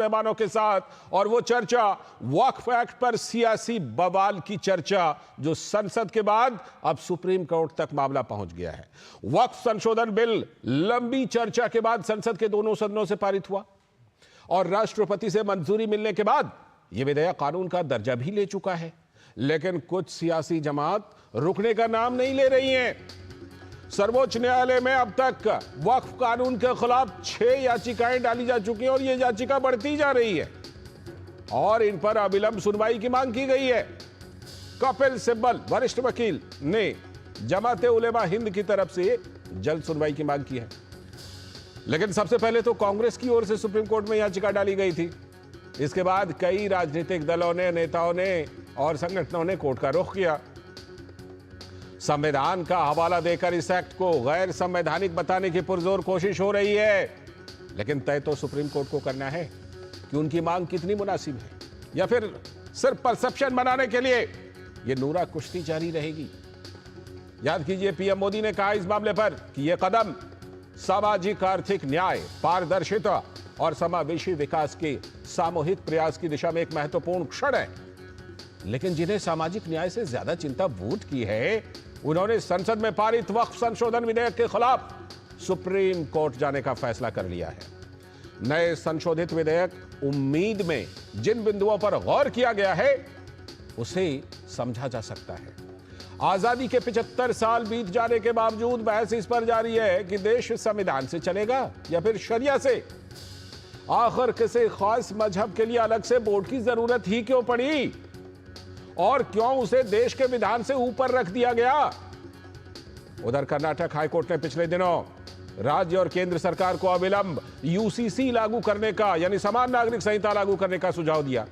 मेहमानों के साथ, और वो चर्चा वक्फ एक्ट पर सियासी बवाल की चर्चा, जो संसद के बाद अब सुप्रीम कोर्ट तक मामला पहुंच गया है। वक्फ संशोधन बिल लंबी चर्चा के बाद संसद के दोनों सदनों से पारित हुआ और राष्ट्रपति से मंजूरी मिलने के बाद यह विधेयक कानून का दर्जा भी ले चुका है। लेकिन कुछ सियासी जमात रुकने का नाम नहीं ले रही हैं। सर्वोच्च न्यायालय में अब तक वक्फ कानून के खिलाफ 6 याचिकाएं डाली जा चुकी हैं और यह याचिका बढ़ती जा रही है और इन पर अविलंब सुनवाई की मांग की गई है। कपिल सिब्बल वरिष्ठ वकील ने जमाते उलेमा हिंद की तरफ से जल्द सुनवाई की मांग की है। लेकिन सबसे पहले तो कांग्रेस की ओर से सुप्रीम कोर्ट में याचिका डाली गई थी। इसके बाद कई राजनीतिक दलों ने, नेताओं ने और संगठनों ने कोर्ट का रुख किया। संविधान का हवाला देकर इस एक्ट को गैर संवैधानिक बताने की पुरजोर कोशिश हो रही है। लेकिन तय तो सुप्रीम कोर्ट को करना है कि उनकी मांग कितनी मुनासिब है, या फिर सिर्फ परसेप्शन बनाने के लिए यह नूरा कुश्ती जारी रहेगी। याद कीजिए, पीएम मोदी ने कहा इस मामले पर कि यह कदम सामाजिक आर्थिक न्याय, पारदर्शिता और समावेशी विकास के सामूहिक प्रयास की दिशा में एक महत्वपूर्ण क्षण है। लेकिन जिन्हें सामाजिक न्याय से ज्यादा चिंता वोट की है, उन्होंने संसद में पारित वक्फ संशोधन विधेयक के खिलाफ सुप्रीम कोर्ट जाने का फैसला कर लिया है। नए संशोधित विधेयक उम्मीद में जिन बिंदुओं पर गौर किया गया है उसे समझा जा सकता है। आजादी के 75 साल बीत जाने के बावजूद बहस इस पर जारी है कि देश संविधान से चलेगा या फिर शरिया से। आखिर किसी खास मजहब के लिए अलग से बोर्ड की जरूरत ही क्यों पड़ी और क्यों उसे देश के विधान से ऊपर रख दिया गया। उधर कर्नाटक हाईकोर्ट ने पिछले दिनों राज्य और केंद्र सरकार को अविलंब यूसीसी लागू करने का, यानी समान नागरिक संहिता लागू करने का सुझाव दिया,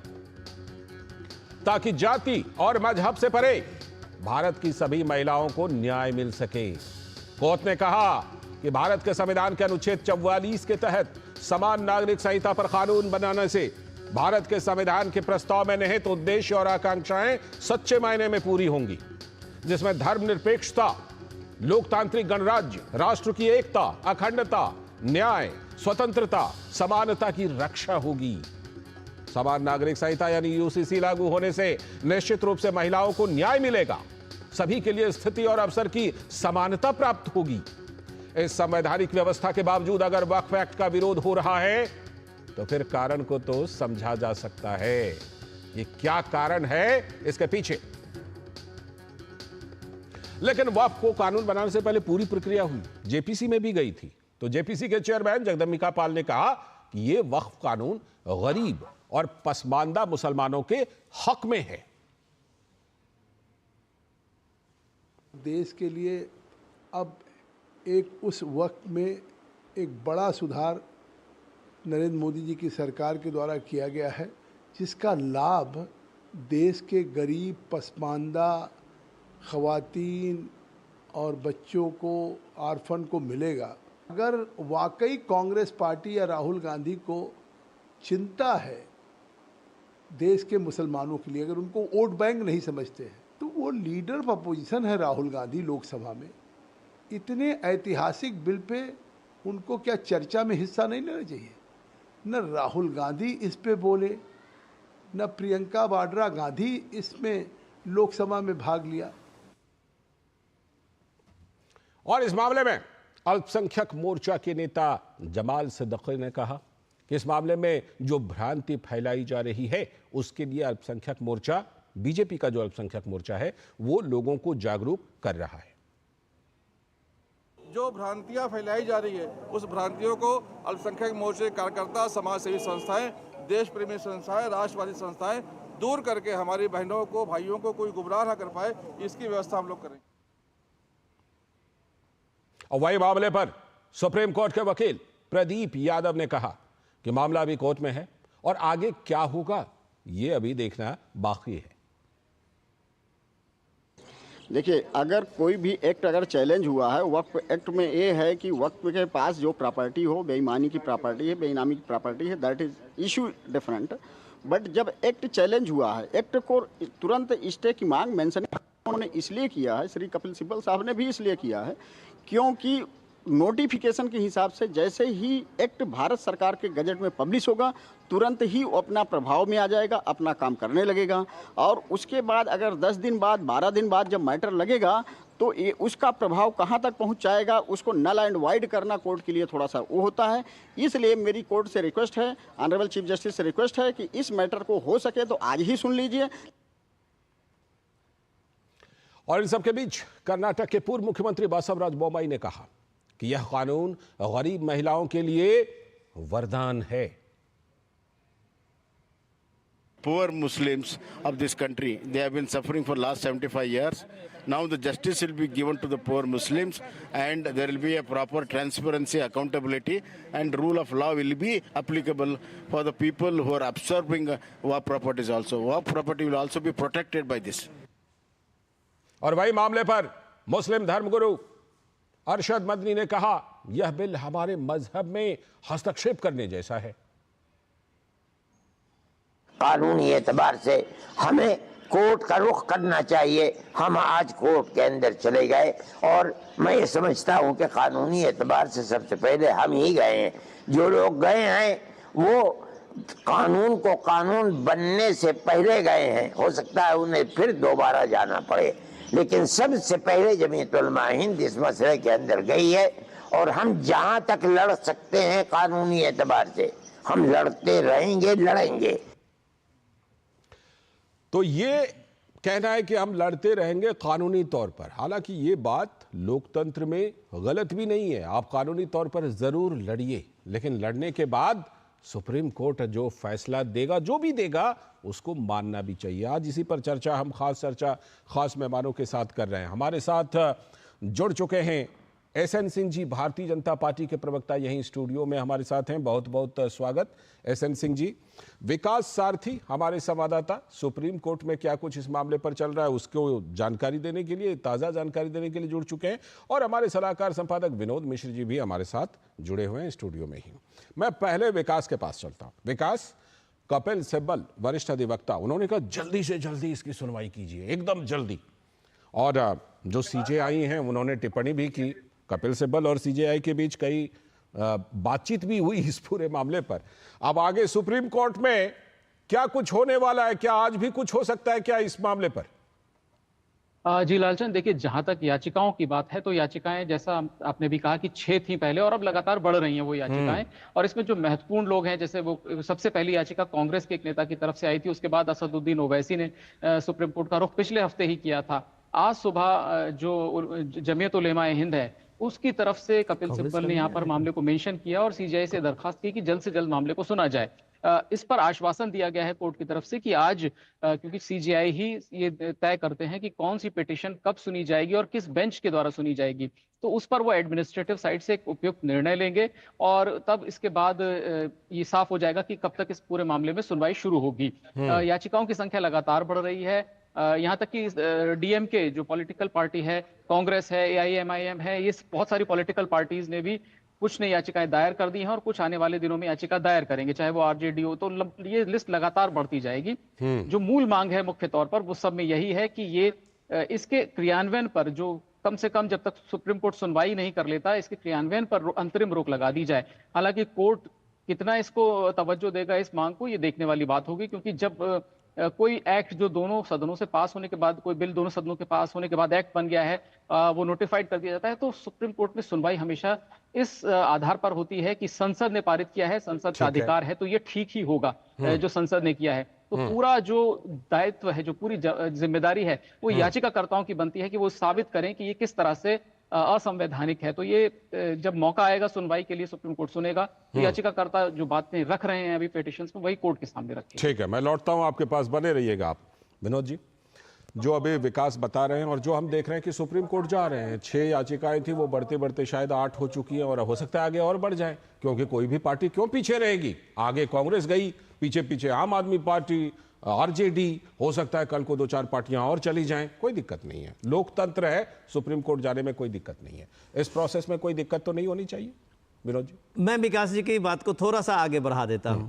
ताकि जाति और मजहब से परे भारत की सभी महिलाओं को न्याय मिल सके। कोर्ट ने कहा कि भारत के संविधान के अनुच्छेद 44 के तहत समान नागरिक संहिता पर कानून बनाने से भारत के संविधान के प्रस्ताव में निहित उद्देश्य और आकांक्षाएं सच्चे मायने में पूरी होंगी, जिसमें धर्मनिरपेक्षता, लोकतांत्रिक गणराज्य, राष्ट्र की एकता, अखंडता, न्याय, स्वतंत्रता, समानता की रक्षा होगी। समान नागरिक संहिता यानी यूसीसी लागू होने से निश्चित रूप से महिलाओं को न्याय मिलेगा, सभी के लिए स्थिति और अवसर की समानता प्राप्त होगी। इस संवैधानिक व्यवस्था के बावजूद अगर वक्फ एक्ट का विरोध हो रहा है तो फिर कारण को तो समझा जा सकता है। ये क्या कारण है इसके पीछे। लेकिन वक्फ को कानून बनाने से पहले पूरी प्रक्रिया हुई, जेपीसी में भी गई थी। तो जेपीसी के चेयरमैन जगदम्बिका पाल ने कहा कि यह वक्फ कानून गरीब और पसमानदा मुसलमानों के हक में है। देश के लिए अब एक उस वक्त में एक बड़ा सुधार नरेंद्र मोदी जी की सरकार के द्वारा किया गया है, जिसका लाभ देश के गरीब, पसमानदा, ख़वातीन और बच्चों को, ऑर्फन को मिलेगा। अगर वाकई कांग्रेस पार्टी या राहुल गांधी को चिंता है देश के मुसलमानों के लिए, अगर उनको वोट बैंक नहीं समझते हैं, तो वो लीडर ऑफ अपोजिशन है राहुल गांधी लोकसभा में। इतने ऐतिहासिक बिल पे उनको क्या चर्चा में हिस्सा नहीं लेना चाहिए? न राहुल गांधी इस पे बोले, न प्रियंका वाड्रा गांधी इसमें लोकसभा में भाग लिया। और इस मामले में अल्पसंख्यक मोर्चा के नेता जमाल सिद्दीकी ने कहा कि इस मामले में जो भ्रांति फैलाई जा रही है उसके लिए अल्पसंख्यक मोर्चा, बीजेपी का जो अल्पसंख्यक मोर्चा है, वो लोगों को जागरूक कर रहा है। जो भ्रांतियां फैलाई जा रही है उस भ्रांतियों को अल्पसंख्यक मोर्चे कार्यकर्ता, समाज सेवी संस्थाएं, देश प्रेमी संस्थाएं, राष्ट्रवादी संस्थाएं दूर करके हमारी बहनों को, भाइयों को कोई गुमराह ना कर पाए, इसकी व्यवस्था हम लोग करेंगे। और वही मामले पर सुप्रीम कोर्ट के वकील प्रदीप यादव ने कहा कि मामला अभी कोर्ट में है और आगे क्या होगा ये अभी देखना बाकी है। देखिए, अगर कोई भी एक्ट अगर चैलेंज हुआ है, वक्फ एक्ट में ये है कि वक्फ के पास जो प्रॉपर्टी हो, बेईमानी की प्रॉपर्टी है, बेईनामी की प्रॉपर्टी है, that is issue different. But जब एक्ट चैलेंज हुआ है, एक्ट को तुरंत स्टे की मांग मेंशन उन्होंने इसलिए किया है, श्री कपिल सिब्बल साहब ने भी इसलिए किया है क्योंकि नोटिफिकेशन के हिसाब से जैसे ही एक्ट भारत सरकार के गजट में पब्लिश होगा तुरंत ही वो अपना प्रभाव में आ जाएगा, अपना काम करने लगेगा। और उसके बाद अगर 10 दिन बाद 12 दिन बाद जब मैटर लगेगा तो ये उसका प्रभाव कहाँ तक पहुँच जाएगा, उसको नल एंड वाइड करना कोर्ट के लिए थोड़ा सा वो होता है। इसलिए मेरी कोर्ट से रिक्वेस्ट है, ऑनरेबल चीफ जस्टिस से रिक्वेस्ट है कि इस मैटर को हो सके तो आज ही सुन लीजिए। और इन सबके बीच कर्नाटक के पूर्व मुख्यमंत्री बसवराज बोम्मई ने कहा कि यह कानून गरीब महिलाओं के लिए वरदान है। Poor Muslims of this country, they have been suffering for last 75 years. Now the justice will be given to the poor Muslims, and there will be a proper transparency, accountability, and rule of law will be applicable for the people who are absorbing WAF properties also. WAF property will also be protected by this. और वही मामले पर मुस्लिम धर्मगुरु अरशद मदनी ने कहा, यह bill हमारे मजहब में हस्तक्षेप करने जैसा है। कानूनी एतबार से हमें कोर्ट का रुख करना चाहिए। हम आज कोर्ट के अंदर चले गए और मैं ये समझता हूं कि कानूनी एतबार से सबसे पहले हम ही गए हैं। जो लोग गए हैं वो कानून को कानून बनने से पहले गए हैं। हो सकता है उन्हें फिर दोबारा जाना पड़े, लेकिन सबसे पहले जमीयत उलमा हिंद इस मसले के अंदर गई है। और हम जहां तक लड़ सकते हैं कानूनी एतबार से हम लड़ते रहेंगे, लड़ेंगे। तो ये कहना है कि हम लड़ते रहेंगे कानूनी तौर पर, हालांकि ये बात लोकतंत्र में गलत भी नहीं है। आप कानूनी तौर पर जरूर लड़िए, लेकिन लड़ने के बाद सुप्रीम कोर्ट जो फैसला देगा, जो भी देगा, उसको मानना भी चाहिए। आज इसी पर चर्चा हम खास मेहमानों के साथ कर रहे हैं। हमारे साथ जुड़ चुके हैं एसएन सिंह जी, भारतीय जनता पार्टी के प्रवक्ता, यहीं स्टूडियो में हमारे साथ हैं। बहुत बहुत स्वागत एसएन सिंह जी। विकास सारथी हमारे संवाददाता, सुप्रीम कोर्ट में क्या कुछ इस मामले पर चल रहा है उसको जानकारी देने के लिए, ताज़ा जानकारी देने के लिए जुड़ चुके हैं। और हमारे सलाहकार संपादक विनोद मिश्र जी भी हमारे साथ जुड़े हुए हैं स्टूडियो में ही। मैं पहले विकास के पास चलता हूँ। विकास, कपिल सिब्बल वरिष्ठ अधिवक्ता, उन्होंने कहा जल्दी से जल्दी इसकी सुनवाई कीजिए, एकदम जल्दी। और जो सीजेआई हैं उन्होंने टिप्पणी भी की। कपिल सिब्बल और सीजेआई के बीच कई बातचीत भी हुई इस पूरे मामले पर। अब आगे सुप्रीम कोर्ट में क्या कुछ होने वाला है? क्या आज भी कुछ हो सकता है क्या इस मामले पर? जी लालचंद, देखिए जहां तक याचिकाओं की बात है तो याचिकाएं जैसा आपने भी कहा कि 6 थी पहले और अब लगातार बढ़ रही हैं वो याचिकाएं। और इसमें जो महत्वपूर्ण लोग हैं, जैसे वो सबसे पहली याचिका कांग्रेस के एक नेता की तरफ से आई थी, उसके बाद असदुद्दीन ओवैसी ने सुप्रीम कोर्ट का रुख पिछले हफ्ते ही किया था। आज सुबह जो जमीयत उलेमा हिंद है उसकी तरफ से कपिल सिब्बल ने यहाँ पर मामले को मेंशन किया और सीजेआई से दरखास्त की कि जल्द से जल्द मामले को सुना जाए। इस पर आश्वासन दिया गया है कोर्ट की तरफ से कि आज, क्योंकि सीजेआई ही ये तय करते हैं कि कौन सी पिटीशन कब सुनी जाएगी और किस बेंच के द्वारा सुनी जाएगी, तो उस पर वो एडमिनिस्ट्रेटिव साइड से एक उपयुक्त निर्णय लेंगे और तब इसके बाद ये साफ हो जाएगा कि कब तक इस पूरे मामले में सुनवाई शुरू होगी। याचिकाओं की संख्या लगातार बढ़ रही है। यहाँ तक कि डीएमके जो पॉलिटिकल पार्टी है, कांग्रेस है, एआईएमआईएम है, ये बहुत सारी पॉलिटिकल पार्टीज ने भी कुछ ने याचिकाएं दायर कर दी हैं और कुछ आने वाले दिनों में याचिका दायर करेंगे, चाहे वो आरजेडी हो। तो ये लिस्ट लगातार बढ़ती जाएगी। जो मूल मांग है मुख्य तौर पर वो सब में यही है कि ये इसके क्रियान्वयन पर, जो कम से कम जब तक सुप्रीम कोर्ट सुनवाई नहीं कर लेता, इसके क्रियान्वयन पर अंतरिम रोक लगा दी जाए। हालांकि कोर्ट कितना इसको तवज्जो देगा इस मांग को, ये देखने वाली बात होगी, क्योंकि जब कोई एक्ट जो दोनों सदनों से पास होने के बाद, कोई बिल दोनों सदनों के पास होने के बाद एक्ट बन गया है, वो नोटिफाइड कर दिया जाता है, तो सुप्रीम कोर्ट में सुनवाई हमेशा इस आधार पर होती है कि संसद ने पारित किया है, संसद का अधिकार है, तो ये ठीक ही होगा जो संसद ने किया है। तो पूरा जो दायित्व है, जो पूरी जिम्मेदारी है, वो याचिकाकर्ताओं की बनती है कि वो साबित करें कि ये किस तरह से असंवैधानिक है। तो ये जब मौका आएगा सुनवाई के लिए, सुप्रीम कोर्ट सुनेगा, तो याचिकाकर्ता जो बातें रख रहे हैं अभी पिटीशंस में, वही कोर्ट के सामने रखें। ठीक है, मैं लौटता हूं आपके पास, बने रहिएगा आप। विनोद जी, जो अभी विकास बता रहे हैं और जो हम देख रहे हैं कि सुप्रीम कोर्ट जा रहे हैं, 6 याचिकाएं थी, वो बढ़ते बढ़ते शायद 8 हो चुकी हैं और हो सकता है आगे और बढ़ जाए, क्योंकि कोई भी पार्टी क्यों पीछे रहेगी। आगे कांग्रेस गई, पीछे पीछे आम आदमी पार्टी, आरजेडी, हो सकता है कल को 2-4 पार्टियां और चली जाएं, कोई दिक्कत नहीं है। लोकतंत्र है, सुप्रीम कोर्ट जाने में कोई दिक्कत नहीं है। इस प्रोसेस में कोई दिक्कत तो नहीं होनी चाहिए। विनोद जी, मैं विकास जी की बात को थोड़ा सा आगे बढ़ा देता हूं।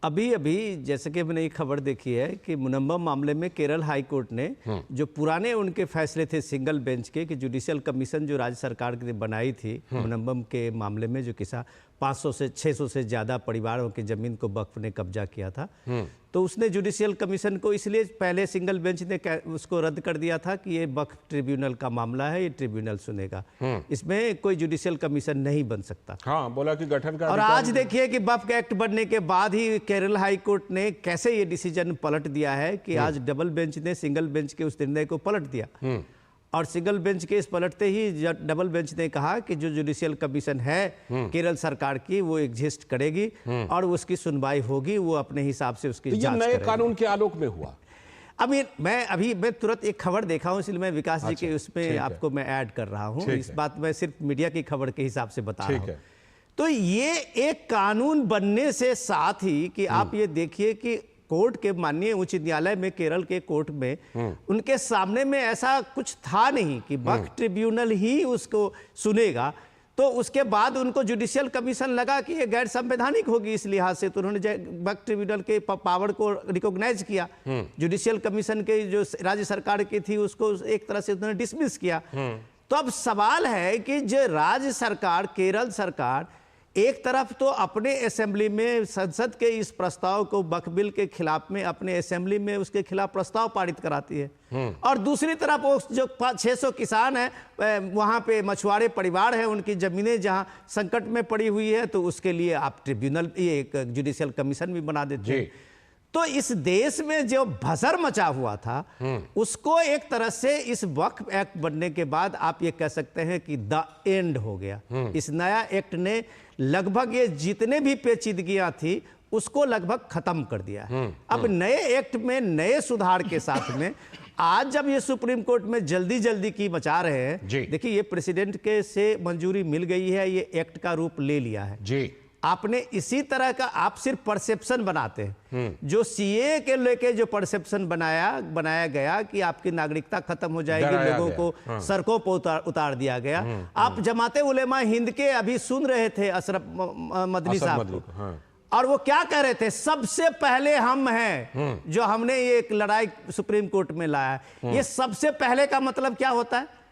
अभी अभी जैसे कि मैंने एक खबर देखी है कि मुनम्बम मामले में केरल हाई कोर्ट ने जो पुराने उनके फैसले थे सिंगल बेंच के कि जुडिशियल कमीशन जो राज्य सरकार ने बनाई थी मुनम्बम के मामले में जो किसा 500 से 600 से ज़्यादा परिवारों की ज़मीन को वक्फ ने कब्जा किया था, तो उसने जुडिशियल कमीशन को इसलिए पहले सिंगल बेंच ने उसको रद्द कर दिया था कि ये वक्फ ट्रिब्यूनल का मामला है, ये ट्रिब्यूनल सुनेगा, इसमें कोई जुडिशियल कमीशन नहीं बन सकता। हाँ, बोला कि गठन का और आज देखिए कि वक्फ एक्ट बनने के बाद ही केरल हाई कोर्ट ने कैसे ये डिसीजन पलट दिया है कि आज डबल बेंच ने सिंगल बेंच के उस निर्णय को पलट दिया। और सिंगल बेंच के इस पलटते ही डबल बेंच ने कहा कि जो जुडिशियल कमीशन है केरल सरकार की वो एग्जिस्ट करेगी और उसकी सुनवाई होगी, वो अपने हिसाब से उसकी जांच नए करेगी। कानून के आलोक में हुआ। मैं तुरंत एक खबर देखा हूं, इसलिए मैं विकास जी के उसमें आपको मैं ऐड कर रहा हूं। इस बात में सिर्फ मीडिया की खबर के हिसाब से बता रहा हूं। तो ये एक कानून बनने से साथ ही कि आप ये देखिए कि कोर्ट के माननीय उच्च न्यायालय में केरल के कोर्ट में उनके सामने में ऐसा कुछ था नहीं कि वक्फ ट्रिब्यूनल ही उसको सुनेगा, तो उसके बाद उनको जुडिशियल कमीशन लगा कि ये गैर संवैधानिक होगी इस लिहाज से, तो उन्होंने वक्फ ट्रिब्यूनल के पावर को रिकॉग्नाइज किया। जुडिशियल कमीशन के जो राज्य सरकार की थी उसको एक तरह से उन्होंने डिसमिस किया। तो अब सवाल है कि जो राज्य सरकार केरल सरकार एक तरफ तो अपने असेंबली में संसद के इस प्रस्ताव को वक्फ बिल के खिलाफ में अपने असेंबली में उसके खिलाफ प्रस्ताव पारित कराती है, और दूसरी तरफ वो जो 600 किसान हैं वहां पे मछुआरे परिवार हैं, उनकी जमीनें जहां संकट में पड़ी हुई है, तो उसके लिए आप ट्रिब्यूनल एक जुडिशियल कमीशन भी बना देते हैं। तो इस देश में जो भसर मचा हुआ था उसको एक तरह से इस वक्फ एक्ट बनने के बाद आप ये कह सकते हैं कि द एंड हो गया। इस नया एक्ट ने लगभग ये जितने भी पेचीदगियां थी उसको लगभग खत्म कर दिया। अब नए एक्ट में नए सुधार के साथ में आज जब ये सुप्रीम कोर्ट में जल्दी जल्दी की मचा रहे हैं, देखिए ये प्रेसिडेंट के से मंजूरी मिल गई है, ये एक्ट का रूप ले लिया है जी। आपने इसी तरह का आप सिर्फ परसेप्शन बनाते हैं, जो सीए के लेके जो परसेप्शन बनाया गया कि आपकी नागरिकता खत्म हो जाएगी, लोगों को सड़कों पर उतार दिया गया। आप जमाते उलेमा हिंद के अभी सुन रहे थे अशरफ मदनी साहब, और वो क्या कह रहे थे, सबसे पहले हम हैं जो हमने ये एक लड़ाई सुप्रीम कोर्ट में लाया। ये सबसे पहले का मतलब क्या होता है?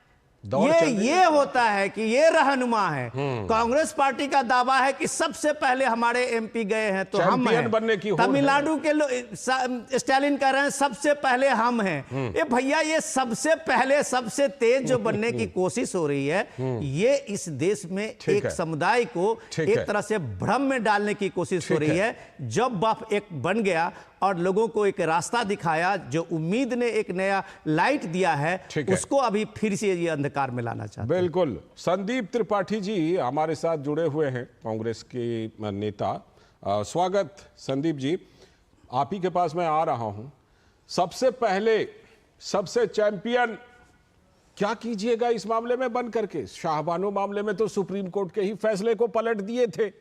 ये होता है कि ये रहनुमा है। कांग्रेस पार्टी का दावा है कि सबसे पहले हमारे एमपी गए हैं तो हम हैं। तमिलनाडु के लोग स्टालिन कह रहे हैं सबसे पहले हम हैं। ये भैया ये सबसे पहले सबसे तेज जो बनने की कोशिश हो रही है, ये इस देश में एक समुदाय को एक तरह से भ्रम में डालने की कोशिश हो रही है। जब वक्फ एक बन गया और लोगों को एक रास्ता दिखाया, जो उम्मीद ने एक नया लाइट दिया है, उसको अभी फिर से ये अंधकार में लाना चाहते हैं। बिल्कुल। संदीप त्रिपाठी जी हमारे साथ जुड़े हुए हैं, कांग्रेस के नेता। स्वागत संदीप जी, आप ही के पास मैं आ रहा हूं। सबसे पहले सबसे चैंपियन क्या कीजिएगा इस मामले में बन करके? शाहबानो मामले में तो सुप्रीम कोर्ट के ही फैसले को पलट दिए थे।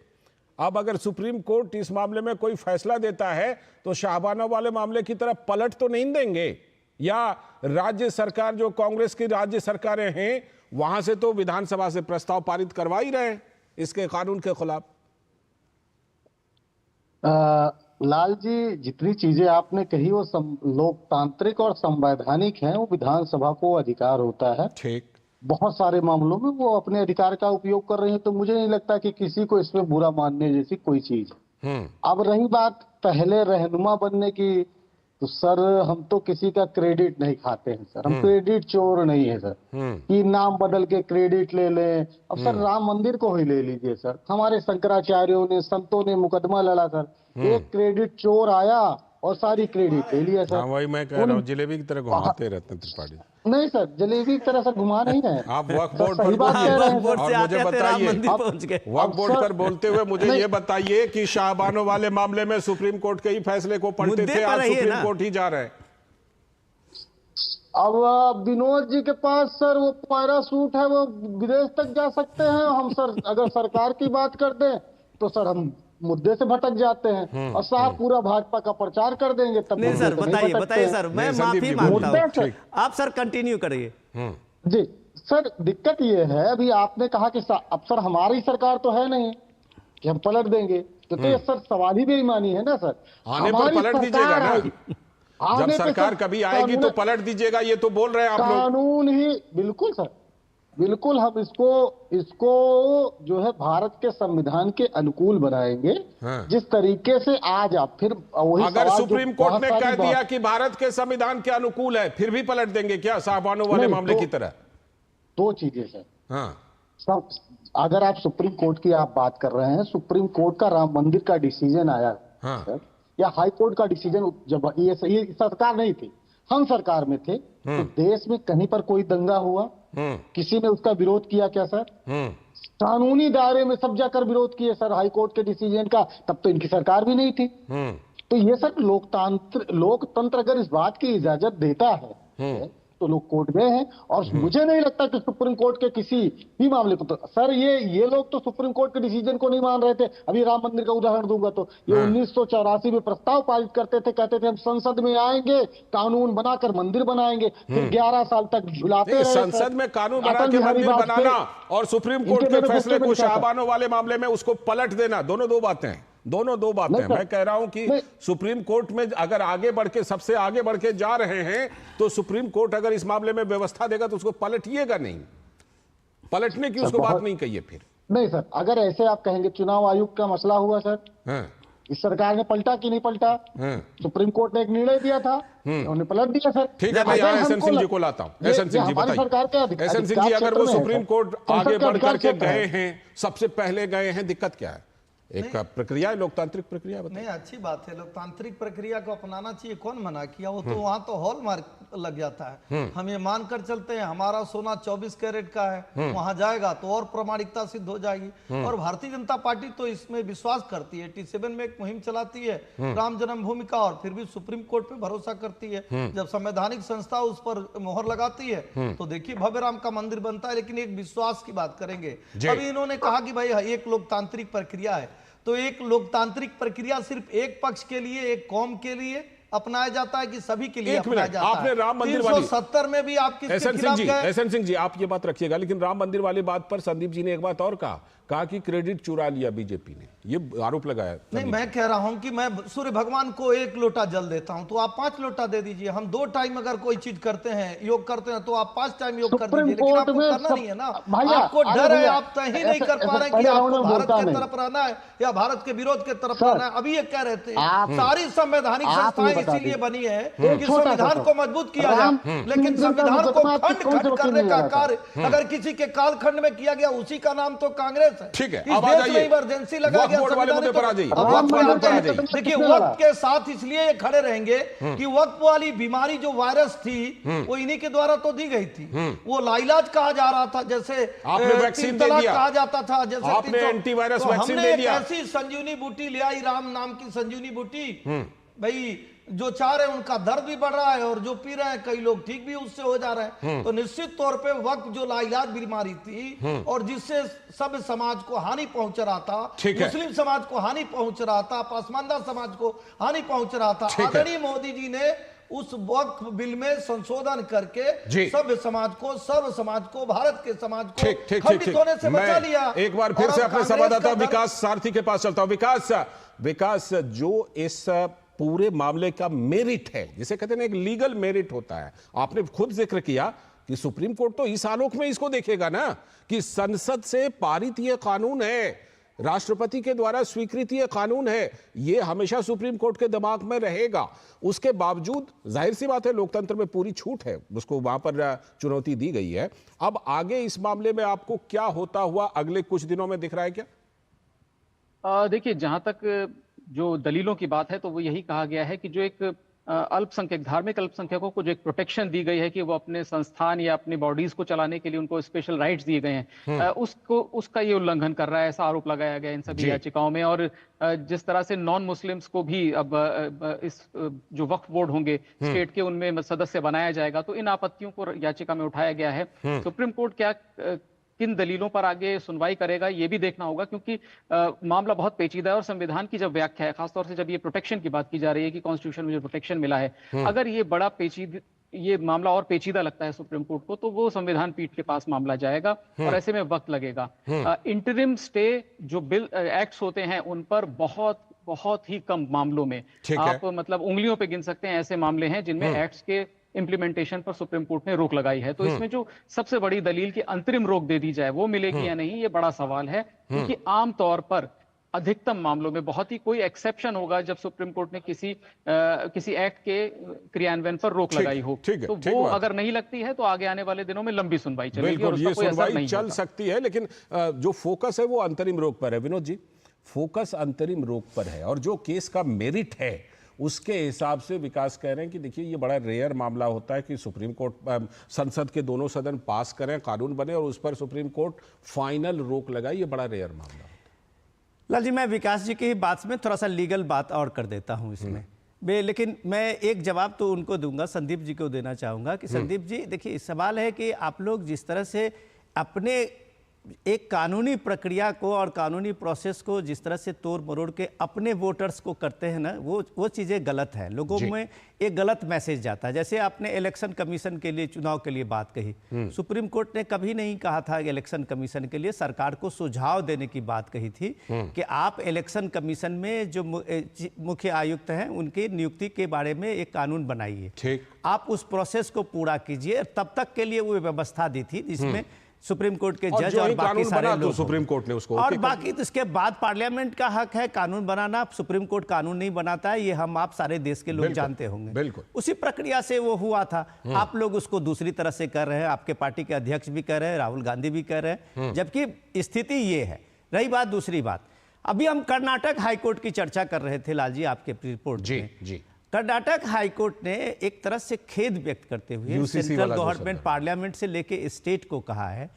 अब अगर सुप्रीम कोर्ट इस मामले में कोई फैसला देता है तो शाहबानो वाले मामले की तरफ पलट तो नहीं देंगे? या राज्य सरकार, जो कांग्रेस की राज्य सरकारें हैं, वहां से तो विधानसभा से प्रस्ताव पारित करवा ही रहे हैं इसके कानून के खिलाफ? लाल जी, जितनी चीजें आपने कही वो लोकतांत्रिक और संवैधानिक हैं, वो विधानसभा को अधिकार होता है। ठीक। बहुत सारे मामलों में वो अपने अधिकार का उपयोग कर रहे हैं, तो मुझे नहीं लगता कि किसी को इसमें बुरा मानने जैसी कोई चीज। अब रही बात पहले रहनुमा बनने की, तो सर हम तो किसी का क्रेडिट नहीं खाते हैं सर, हम क्रेडिट चोर नहीं है सर कि नाम बदल के क्रेडिट ले लें। अब सर राम मंदिर को ही ले लीजिए सर, हमारे शंकराचार्यों ने, संतों ने मुकदमा लड़ा सर, एक क्रेडिट चोर आया और सारी क्रेडिट ले लिया सर। वही मैं कह रहा हूँ, जलेबी की तरह घुमाते रहते हैं त्रिपाठी। नहीं सर, जलेबी की तरह से घुमा नहीं है आप। वक्फ बोर्ड पर बोलिए और मुझे बताइए, वक्फ बोर्ड पर बोलते हुए मुझे ये बताइए कि शाहबानो वाले मामले में सुप्रीम कोर्ट के ही फैसले को पलटे थे, आज सुप्रीम कोर्ट ही जा रहे हैं। अब विनोद जी के पास सर वो पैरासूट है, वो विदेश तक जा सकते हैं। हम सर अगर सरकार की बात कर दें तो सर हम मुद्दे से भटक जाते हैं, और साहब पूरा भाजपा का प्रचार कर देंगे तब। नहीं सर, बताइए सर, मैं माफी मांगता हूं, आप सर कंटिन्यू करिए। जी सर, दिक्कत ये है, अभी आपने कहा कि अब सर हमारी सरकार तो है नहीं कि हम पलट देंगे, तो ये सर सवाल ही बेईमानी है ना सर। आने पर पलट दीजिएगा ना, जब सरकार कभी आएगी तो पलट दीजिएगा, ये तो बोल रहे हैं आप लोग। कानून ही बिल्कुल सर, बिल्कुल हम इसको जो है भारत के संविधान के अनुकूल बनाएंगे। हाँ। जिस तरीके से आज आप फिर वही अगर सुप्रीम कोर्ट ने कह दिया कि भारत के संविधान के अनुकूल है, फिर भी पलट देंगे क्या साहबानों वाले मामले की तरह? दो चीजें सर। हाँ। सब अगर आप सुप्रीम कोर्ट की आप बात कर रहे हैं, सुप्रीम कोर्ट का राम मंदिर का डिसीजन आया हाँ। सर, या हाई कोर्ट का डिसीजन, जब ये सरकार नहीं थी, हम सरकार में थे, तो देश में कहीं पर कोई दंगा हुआ, किसी ने उसका विरोध किया क्या सर? कानूनी दायरे में सब जाकर विरोध किए सर हाई कोर्ट के डिसीजन का, तब तो इनकी सरकार भी नहीं थी। तो ये सर लोकतंत्र अगर इस बात की इजाजत देता है तो लोग कोर्ट गए हैं। और मुझे नहीं लगता कि सुप्रीम कोर्ट के किसी भी मामले को, तो सर ये लोग तो सुप्रीम कोर्ट के डिसीजन को नहीं मान रहे थे। अभी राम मंदिर का उदाहरण दूंगा तो ये 1984 में प्रस्ताव पारित करते थे, कहते थे हम संसद में आएंगे, कानून बनाकर मंदिर बनाएंगे, फिर 11 साल तक झुलाते रहे। संसद में कानून बना के मंदिर बनाना और सुप्रीम कोर्ट के फैसले को शाहबानों वाले मामले में उसको पलट देना, दोनों दो बातें हैं। मैं कह रहा हूं कि सुप्रीम कोर्ट में अगर आगे बढ़ के सबसे आगे बढ़ के जा रहे हैं, तो सुप्रीम कोर्ट अगर इस मामले में व्यवस्था देगा तो उसको पलटिएगा नहीं, पलटने की उसको बात नहीं कहिए। फिर नहीं सर, अगर ऐसे आप कहेंगे चुनाव आयोग का मसला हुआ सर, इस सरकार ने पलटा कि नहीं पलटा? सुप्रीम कोर्ट ने एक निर्णय दिया था, उन्होंने पलट दिया सर। ठीक है, मैं यहाँ एसएन सिंह जी को लाता हूँ। एसएन सिंह जी बताइए, एसएन सिंह जी अगर वो सुप्रीम कोर्ट आगे बढ़ करके गए हैं, सबसे पहले गए हैं, दिक्कत क्या है? एक प्रक्रिया है, लोकतांत्रिक प्रक्रिया। नहीं, अच्छी बात है, लोकतांत्रिक प्रक्रिया को अपनाना चाहिए, कौन मना किया? वो तो वहां तो हॉल मार्क लग जाता है। हम ये मानकर चलते हैं हमारा सोना 24 कैरेट का है, वहां जाएगा तो और प्रामाणिकता सिद्ध हो जाएगी। और भारतीय जनता पार्टी तो इसमें विश्वास करती है, 87 में एक मुहिम चलाती है राम जन्मभूमि का, और फिर भी सुप्रीम कोर्ट पे भरोसा करती है। जब संवैधानिक संस्था उस पर मोहर लगाती है तो देखिए भव्य राम का मंदिर बनता है। लेकिन एक विश्वास की बात करेंगे, अभी इन्होंने कहा कि भाई एक लोकतांत्रिक प्रक्रिया है, तो एक लोकतांत्रिक प्रक्रिया सिर्फ एक पक्ष के लिए, एक कौम के लिए अपनाया जाता है कि सभी के लिए अपनाया जाता है? आपने राम मंदिर वाली 370 में भी आप किसके खिलाफ गए? एसएन सिंह जी आप ये बात रखिएगा, लेकिन राम मंदिर वाली बात पर संदीप जी ने एक बात और कहा कि क्रेडिट चुरा लिया बीजेपी ने, ये आरोप लगाया। नहीं, मैं कह रहा हूं कि मैं सूर्य भगवान को 1 लोटा जल देता हूं, तो आप 5 लोटा दे दीजिए। हम 2 टाइम अगर कोई चीज करते हैं, योग करते हैं, तो आप 5 टाइम योग कर दीजिए। लेकिन आपको करना नहीं है ना, आपको डर है, आप तय नहीं कर पा रहे कि आपको भारत के तरफ रहना है या भारत के विरोध के तरफ रहना है। अभी ये कह रहे थे सारी संवैधानिक संस्थाएं इसीलिए बनी है कि संविधान को मजबूत किया जाए, लेकिन संविधान को खंड खंड करने का कार्य अगर किसी के कालखंड में किया गया, उसी का नाम तो कांग्रेस है। ठीक है, इमरजेंसी लगा गया देखिए, वक्त के साथ इसलिए ये खड़े रहेंगे कि वक्त वाली बीमारी जो वायरस थी वो इन्हीं के द्वारा तो दी गई थी। वो लाइलाज कहा जा रहा था, जैसे आपने वैक्सीन दे दिया, कहा जाता था, जैसे आपने एंटीवायरस वैक्सीन दे दिया। ऐसी संजीवनी बूटी ले आई, राम नाम की संजीवनी बूटी। भाई जो चाह रहे हैं उनका दर्द भी बढ़ रहा है, और जो पी रहे हैं कई लोग ठीक भी उससे हो जा रहे हैं। तो निश्चित तौर पे वक्त जो लाइलाज बीमारी थी और जिससे सब समाज को हानि पहुंच रहा था, मुस्लिम समाज को हानि पहुंच रहा था, पसमानदा समाज को हानि पहुंच रहा था, आदरणीय मोदी जी ने उस वक्फ बिल में संशोधन करके सभ्य समाज को, सर्व समाज को, भारत के समाज को खंडित होने से बचा लिया। एक बार फिर से अपने संवाददाता विकास सारथी के पास चलता हूं। विकास, जो इस पूरे मामले का मेरिट है, जिसे कहते हैं ना एक लीगल मेरिट होता है, आपने खुद जिक्र किया कि सुप्रीम कोर्ट तो इस आलोक में इसको देखेगा ना कि संसद से पारित यह कानून है, राष्ट्रपति के द्वारा स्वीकृत यह कानून है, ये हमेशा सुप्रीम कोर्ट के दिमाग में रहेगा। उसके बावजूद जाहिर सी बात है लोकतंत्र में पूरी छूट है, उसको वहां पर चुनौती दी गई है। अब आगे इस मामले में आपको क्या होता हुआ अगले कुछ दिनों में दिख रहा है क्या? देखिए, जहां तक जो दलीलों की बात है तो वो यही कहा गया है कि जो एक अल्पसंख्यक, धार्मिक अल्पसंख्यकों को जो एक प्रोटेक्शन दी गई है कि वो अपने संस्थान या अपनी बॉडीज को चलाने के लिए उनको स्पेशल राइट्स दिए गए हैं, उसका ये उल्लंघन कर रहा है, ऐसा आरोप लगाया गया इन सभी याचिकाओं में। और जिस तरह से नॉन मुस्लिम्स को भी अब इस जो वक्फ बोर्ड होंगे स्टेट के, उनमें सदस्य बनाया जाएगा, तो इन आपत्तियों को याचिका में उठाया गया है। सुप्रीम कोर्ट क्या किन दलीलों पर आगे सुनवाई करेगा ये भी देखना होगा, क्योंकि मामला बहुत पेचीदा है। और संविधान की जब व्याख्या है, खासतौर से जब ये प्रोटेक्शन की बात की जा रही है कि कॉन्स्टिट्यूशन में जो प्रोटेक्शन मिला है, अगर ये बड़ा ये मामला और पेचीदा लगता है सुप्रीम कोर्ट को, तो वो संविधान पीठ के पास मामला जाएगा और ऐसे में वक्त लगेगा। इंटरिम स्टे जो बिल एक्ट्स होते हैं उन पर बहुत ही कम मामलों में आप मतलब उंगलियों पे गिन सकते हैं ऐसे मामले हैं जिनमें एक्ट्स के इम्प्लीमेंटेशन पर सुप्रीम कोर्ट ने रोक लगाई है। तो इसमें जो सबसे बड़ी दलील की अंतरिम रोक दे दी जाए वो मिलेगी या नहीं, ये बड़ा सवाल है, क्योंकि आमतौर पर अधिकतम मामलों में बहुत ही कोई एक्सेप्शन होगा जब सुप्रीम कोर्ट ने किसी एक्ट के क्रियान्वयन पर रोक लगाई हो। तो वो अगर नहीं लगती है तो आगे आने वाले दिनों में लंबी सुनवाई चलेगी और उसका कोई असर नहीं चल सकती है। लेकिन जो फोकस है वो अंतरिम रोक पर है। विनोद जी, फोकस अंतरिम रोक पर है और जो केस का मेरिट है उसके हिसाब से विकास कह रहे हैं कि देखिए ये बड़ा रेयर मामला होता है कि सुप्रीम कोर्ट संसद के दोनों सदन पास करें, कानून बने और उस पर सुप्रीम कोर्ट फाइनल रोक लगाए। ये बड़ा रेयर मामला। लाल जी, मैं विकास जी की बात में थोड़ा सा लीगल बात और कर देता हूं इसमें लेकिन मैं एक जवाब तो उनको दूंगा, संदीप जी को देना चाहूंगा कि संदीप जी देखिए, सवाल है कि आप लोग जिस तरह से अपने एक कानूनी प्रक्रिया को और कानूनी प्रोसेस को जिस तरह से तोड़ मरोड़ के अपने वोटर्स को करते हैं ना, वो चीज़ें गलत है। लोगों में एक गलत मैसेज जाता है। जैसे आपने इलेक्शन कमीशन के लिए, चुनाव के लिए बात कही, सुप्रीम कोर्ट ने कभी नहीं कहा था कि इलेक्शन कमीशन के लिए सरकार को सुझाव देने की बात कही थी कि आप इलेक्शन कमीशन में जो मुख्य आयुक्त हैं उनकी नियुक्ति के बारे में एक कानून बनाइए, आप उस प्रोसेस को पूरा कीजिए। तब तक के लिए वो व्यवस्था दी थी जिसमें सुप्रीम कोर्ट के जज और बाकी सारे लोग, सुप्रीम कोर्ट ने उसको और बाकी तो इसके बाद पार्लियामेंट का हक है कानून बनाना। सुप्रीम कोर्ट कानून नहीं बनाता है, ये हम आप सारे देश के लोग जानते होंगे। बिल्कुल उसी प्रक्रिया से वो हुआ था। आप लोग उसको दूसरी तरह से कर रहे हैं, आपके पार्टी के अध्यक्ष भी कर रहे हैं, राहुल गांधी भी कर रहे हैं, जबकि स्थिति ये है। रही बात दूसरी बात, अभी हम कर्नाटक हाईकोर्ट की चर्चा कर रहे थे लाल जी आपके रिपोर्ट में। कर्नाटक हाईकोर्ट ने एक तरह से खेद व्यक्त करते हुए सेंट्रल गवर्नमेंट, पार्लियामेंट से लेके स्टेट को कहा है